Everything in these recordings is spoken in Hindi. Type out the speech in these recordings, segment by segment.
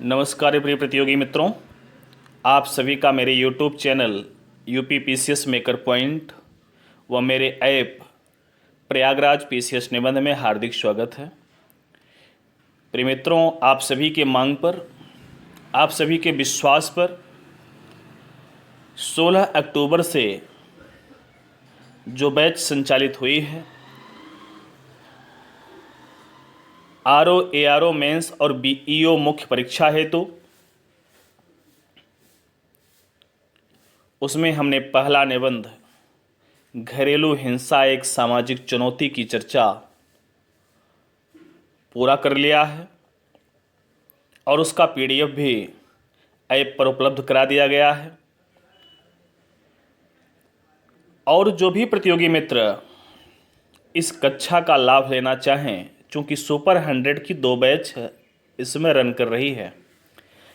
नमस्कार प्रिय प्रतियोगी मित्रों, आप सभी का मेरे YouTube channel UP PCS maker point व मेरे ऐप प्रयागराज पीसीएस निबंध में हार्दिक स्वागत है। प्रिय मित्रों, आप सभी के मांग पर, आप सभी के विश्वास पर 16 अक्टूबर से जो बैच संचालित हुई है आरओ एआरओ मेंस और बीईओ मुख्य परीक्षा हेतु, उसमें हमने पहला निबंध घरेलू हिंसा एक सामाजिक चुनौती की चर्चा पूरा कर लिया है और उसका पीडीएफ भी ऐप पर उपलब्ध करा दिया गया है। और जो भी प्रतियोगी मित्र इस कक्षा का लाभ लेना चाहें, चूँकि सुपर 100 की 2 बैच इसमें रन कर रही है,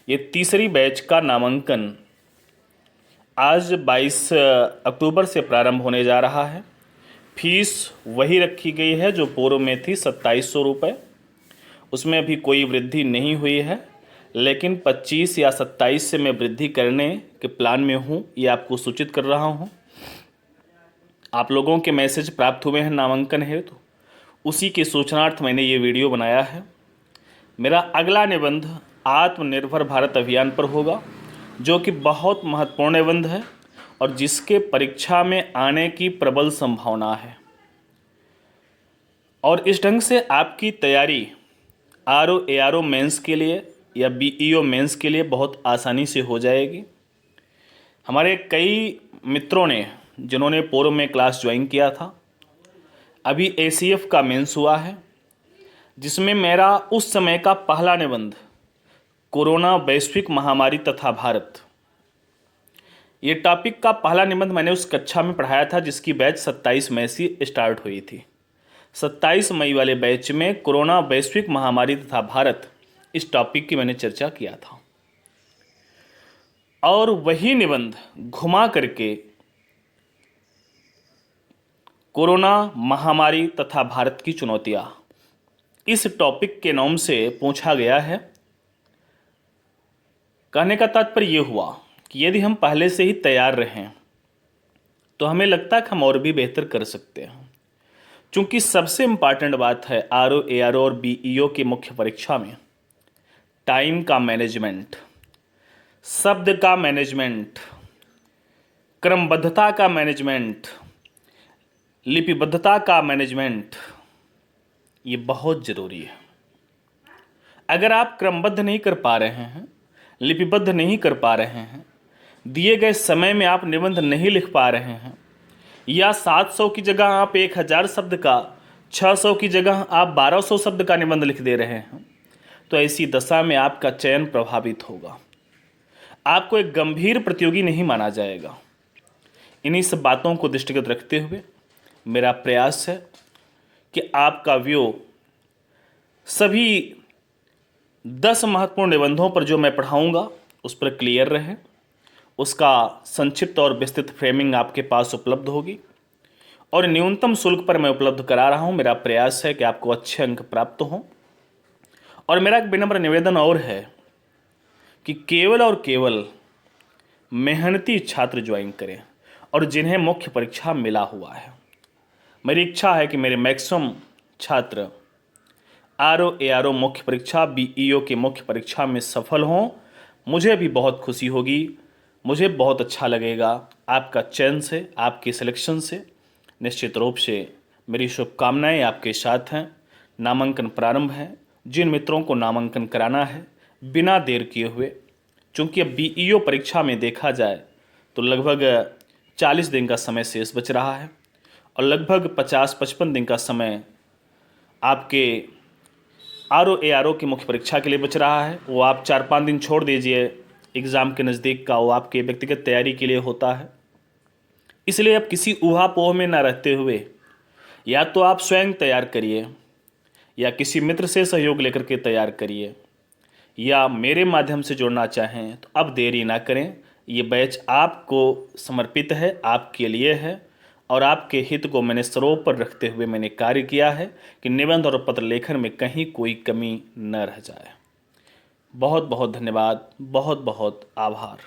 ये तीसरी बैच का नामांकन आज 22 अक्टूबर से प्रारंभ होने जा रहा है। फीस वही रखी गई है जो पूर्व में थी 2700 रुपये, उसमें अभी कोई वृद्धि नहीं हुई है, लेकिन 25 या 27 से मैं वृद्धि करने के प्लान में हूँ, ये आपको सूचित कर रहा हूँ। आप लोगों के मैसेज प्राप्त हुए हैं नामांकन हेतु, उसी के सूचनार्थ मैंने ये वीडियो बनाया है। मेरा अगला निबंध आत्मनिर्भर भारत अभियान पर होगा, जो कि बहुत महत्वपूर्ण निबंध है और जिसके परीक्षा में आने की प्रबल संभावना है। और इस ढंग से आपकी तैयारी आरओ एआरओ मेंस के लिए या बीईओ मेंस के लिए बहुत आसानी से हो जाएगी। हमारे कई मित्रों ने, जिन्होंने पूर्व में क्लास ज्वाइन किया था, अभी एसीएफ का मेंस हुआ है, जिसमें मेरा उस समय का पहला निबंध कोरोना वैश्विक महामारी तथा भारत, ये टॉपिक का पहला निबंध मैंने उस कक्षा में पढ़ाया था, जिसकी बैच 27 मई से स्टार्ट हुई थी। 27 मई वाले बैच में कोरोना वैश्विक महामारी तथा भारत, इस टॉपिक की मैंने चर्चा किया था। और वही निबंध घुमा करके कोरोना महामारी तथा भारत की चुनौतियां, इस टॉपिक के नाम से पूछा गया है। कहने का तात्पर्य यह हुआ कि यदि हम पहले से ही तैयार रहें तो हमें लगता है कि हम और भी बेहतर कर सकते हैं। चूंकि सबसे इम्पॉर्टेंट बात है आरओ एआरओ और बीईओ की मुख्य परीक्षा में टाइम का मैनेजमेंट, शब्द का मैनेजमेंट, क्रमबद्धता का मैनेजमेंट, लिपिबद्धता का मैनेजमेंट, ये बहुत ज़रूरी है। अगर आप क्रमबद्ध नहीं कर पा रहे हैं, लिपिबद्ध नहीं कर पा रहे हैं, दिए गए समय में आप निबंध नहीं लिख पा रहे हैं, या 700 की जगह आप 1000 शब्द का, 600 की जगह आप 1200 शब्द का निबंध लिख दे रहे हैं, तो ऐसी दशा में आपका चयन प्रभावित होगा, आपको एक गंभीर प्रतियोगी नहीं माना जाएगा। इन्हीं सब बातों को दृष्टिगत रखते हुए मेरा प्रयास है कि आपका व्यू सभी 10 महत्वपूर्ण निबंधों पर जो मैं पढ़ाऊंगा उस पर क्लियर रहे। उसका संक्षिप्त और विस्तृत फ्रेमिंग आपके पास उपलब्ध होगी और न्यूनतम शुल्क पर मैं उपलब्ध करा रहा हूं। मेरा प्रयास है कि आपको अच्छे अंक प्राप्त हों। और मेरा एक विनम्र निवेदन और है कि केवल और केवल मेहनती छात्र ज्वाइन करें और जिन्हें मुख्य परीक्षा मिला हुआ है। मेरी इच्छा है कि मेरे मैक्सिमम छात्र आरओ एआरओ मुख्य परीक्षा, बीईओ की मुख्य परीक्षा में सफल हों। मुझे भी बहुत खुशी होगी, मुझे बहुत अच्छा लगेगा। आपका चयन से, आपके सिलेक्शन से निश्चित रूप से मेरी शुभकामनाएं आपके साथ हैं। नामांकन प्रारंभ है। जिन मित्रों को नामांकन कराना है बिना देर किए हुए, चूँकि अब बीईओ परीक्षा में देखा जाए तो लगभग 40 दिन का समय शेष बच रहा है और लगभग 50-55 दिन का समय आपके आरओ एआरओ की मुख्य परीक्षा के लिए बच रहा है। वो आप 4-5 दिन छोड़ दीजिए, एग्ज़ाम के नज़दीक का वो आपके व्यक्तिगत तैयारी के लिए होता है। इसलिए अब किसी ऊहापोह में ना रहते हुए या तो आप स्वयं तैयार करिए या किसी मित्र से सहयोग लेकर के तैयार करिए, या मेरे माध्यम से जुड़ना चाहें तो अब देरी ना करें। ये बैच आपको समर्पित है, आपके लिए है और आपके हित को मैंने सर्वोपरि रखते हुए मैंने कार्य किया है कि निबंध और पत्र लेखन में कहीं कोई कमी न रह जाए। बहुत बहुत धन्यवाद, बहुत बहुत आभार।